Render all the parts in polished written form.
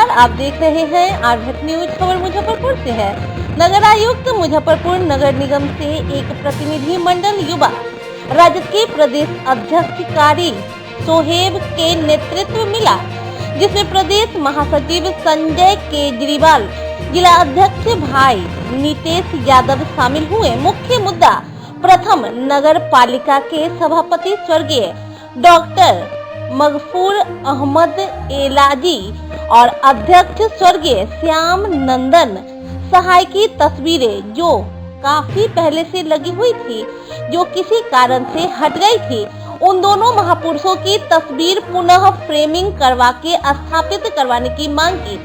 नमस्कार, आप देख रहे हैं आरभट न्यूज। खबर मुजफ्फरपुर से है। नगर आयुक्त मुजफ्फरपुर नगर निगम से एक प्रतिनिधि मंडल युवा राजद के प्रदेश अध्यक्ष कारी सोहेब के नेतृत्व मिला, जिसमें प्रदेश महासचिव संजय केजरीवाल, जिला अध्यक्ष भाई नीतेश यादव शामिल हुए। मुख्य मुद्दा प्रथम नगर पालिका के सभापति स्वर्गीय डॉक्टर मगफूर अहमद एलाजी और अध्यक्ष स्वर्गीय श्याम नंदन सहाय की तस्वीरें जो काफी पहले से लगी हुई थी, जो किसी कारण से हट गई थी, उन दोनों महापुरुषों की तस्वीर पुनः फ्रेमिंग करवा के स्थापित करवाने की मांग की,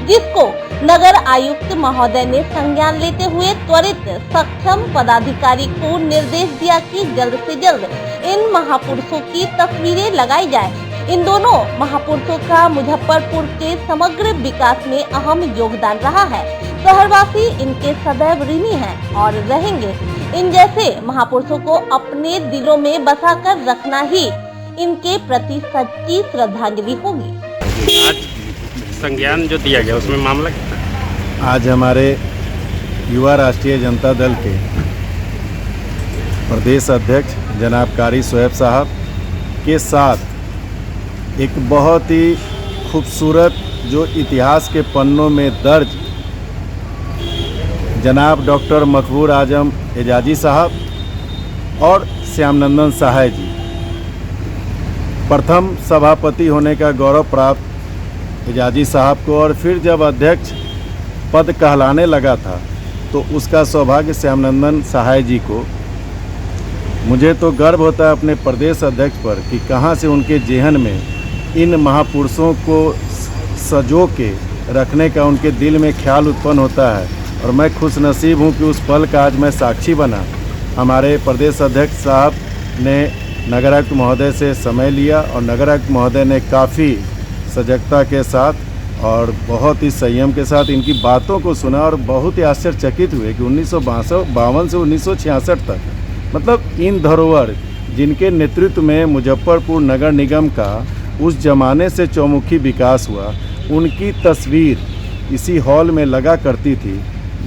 जिसको नगर आयुक्त महोदय ने संज्ञान लेते हुए त्वरित सक्षम पदाधिकारी को निर्देश दिया कि जल्द से जल्द इन महापुरुषों की तस्वीरें लगाई जाए। इन दोनों महापुरुषों का मुजफ्फरपुर के समग्र विकास में अहम योगदान रहा है। शहरवासी इनके सदैव ऋणी हैं और रहेंगे। इन जैसे महापुरुषों को अपने दिलों में बसा कर रखना ही इनके प्रति सच्ची श्रद्धांजलि होगी। आज संज्ञान जो दिया गया उसमें मामला क्या था? आज हमारे युवा राष्ट्रीय जनता दल के प्रदेश अध्यक्ष जनाब कारी सोहेब साहब के साथ एक बहुत ही खूबसूरत जो इतिहास के पन्नों में दर्ज जनाब डॉक्टर मकबूर आजम एजाजी साहब और श्यामनंदन सहाय जी प्रथम सभापति होने का गौरव प्राप्त एजाजी साहब को, और फिर जब अध्यक्ष पद कहलाने लगा था तो उसका सौभाग्य श्यामनंदन सहाय जी को। मुझे तो गर्व होता है अपने प्रदेश अध्यक्ष पर कि कहाँ से उनके जेहन में इन महापुरुषों को सजो के रखने का उनके दिल में ख्याल उत्पन्न होता है। और मैं खुश नसीब हूँ कि उस पल का आज मैं साक्षी बना। हमारे प्रदेश अध्यक्ष साहब ने नगर आयुक्त महोदय से समय लिया और नगर आयुक्त महोदय ने काफ़ी सजगता के साथ और बहुत ही संयम के साथ इनकी बातों को सुना और बहुत ही आश्चर्यचकित हुए कि 1952 से 1966 तक, मतलब इन धरोहर जिनके नेतृत्व में मुजफ्फरपुर नगर निगम का उस जमाने से चौमुखी विकास हुआ, उनकी तस्वीर इसी हॉल में लगा करती थी।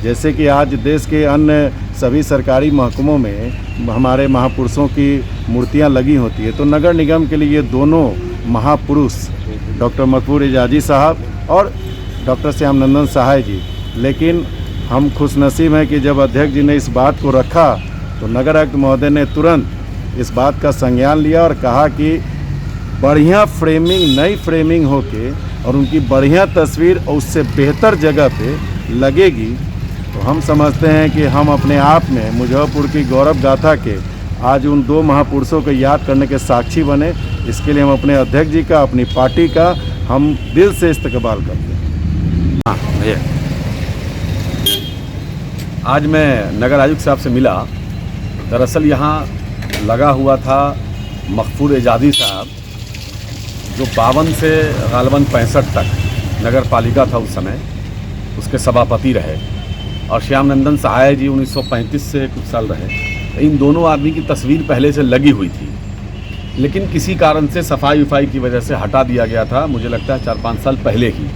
जैसे कि आज देश के अन्य सभी सरकारी महकमों में हमारे महापुरुषों की मूर्तियां लगी होती है, तो नगर निगम के लिए ये दोनों महापुरुष डॉक्टर मकबूर एजाजी साहब और डॉक्टर श्यामनंदन सहाय जी। लेकिन हम खुशनसीब हैं कि जब अध्यक्ष जी ने इस बात को रखा तो नगर आयुक्त महोदय ने तुरंत इस बात का संज्ञान लिया और कहा कि बढ़िया फ्रेमिंग, नई फ्रेमिंग होके और उनकी बढ़िया तस्वीर और उससे बेहतर जगह पे लगेगी। तो हम समझते हैं कि हम अपने आप में मुजफ्फरपुर की गौरव गाथा के आज उन दो महापुरुषों को याद करने के साक्षी बने। इसके लिए हम अपने अध्यक्ष जी का, अपनी पार्टी का हम दिल से इस्तकबाल करते हैं। हाँ भैया, आज मैं नगर आयुक्त साहब से मिला। दरअसल यहाँ लगा हुआ था मगफूर एजाजी साहब, जो 52 से गालबन 65 तक नगर पालिका था उस समय, उसके सभापति रहे, और श्यामनंदन सहाय जी 1935 से कुछ साल रहे। इन दोनों आदमी की तस्वीर पहले से लगी हुई थी, लेकिन किसी कारण से सफाई वफाई की वजह से हटा दिया गया था। मुझे लगता है 4-5 साल पहले ही,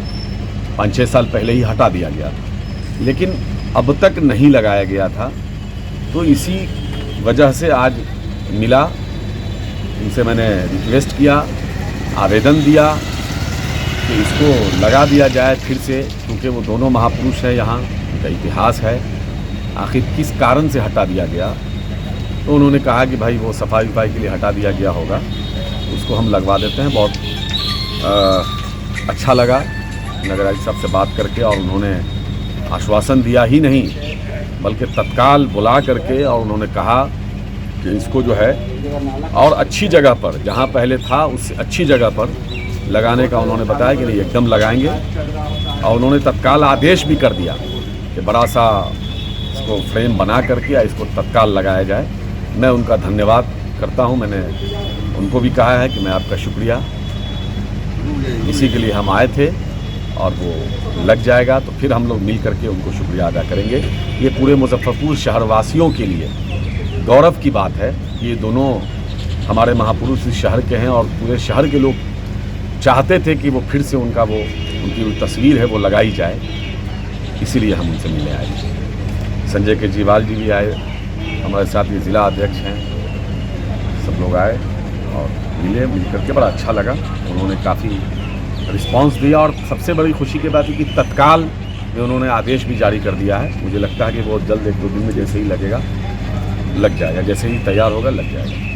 5-6 साल पहले ही हटा दिया गया था, लेकिन अब तक नहीं लगाया गया था। तो इसी वजह से आज मिला, उनसे मैंने रिक्वेस्ट किया, आवेदन दिया कि इसको लगा दिया जाए फिर से, क्योंकि वो दोनों महापुरुष हैं, यहाँ उनका इतिहास है। आखिर किस कारण से हटा दिया गया? तो उन्होंने कहा कि भाई वो सफाई वफाई के लिए हटा दिया गया होगा, उसको हम लगवा देते हैं। बहुत अच्छा लगा नगर आयुक्त साहब से बात करके, और उन्होंने आश्वासन दिया ही नहीं बल्कि तत्काल बुला करके और उन्होंने कहा कि इसको जो है और अच्छी जगह पर, जहाँ पहले था उससे अच्छी जगह पर लगाने का उन्होंने बताया कि नहीं, एकदम लगाएंगे। और उन्होंने तत्काल आदेश भी कर दिया कि बड़ा सा इसको फ्रेम बना करके इसको तत्काल लगाया जाए। मैं उनका धन्यवाद करता हूं। मैंने उनको भी कहा है कि मैं आपका शुक्रिया, इसी के लिए हम आए थे, और वो लग जाएगा तो फिर हम लोग मिल करके उनको शुक्रिया अदा करेंगे। ये पूरे मुजफ्फरपुर शहरवासियों के लिए गौरव की बात है। ये दोनों हमारे महापुरुष इस शहर के हैं, और पूरे शहर के लोग चाहते थे कि वो फिर से उनका वो उनकी जो तस्वीर है वो लगाई जाए, इसीलिए हम उनसे मिलने आए। संजय केजरीवाल जी भी आए, हमारे साथ ये ज़िला अध्यक्ष हैं, सब लोग आए और मिले, मिल करके बड़ा अच्छा लगा। उन्होंने काफ़ी रिस्पांस दिया और सबसे बड़ी खुशी की बात है कि तत्काल में उन्होंने आदेश भी जारी कर दिया है। मुझे लगता है कि बहुत जल्द 1-2 दिन में जैसे ही लगेगा लग जाएगा, जैसे ही तैयार होगा लग जाएगा।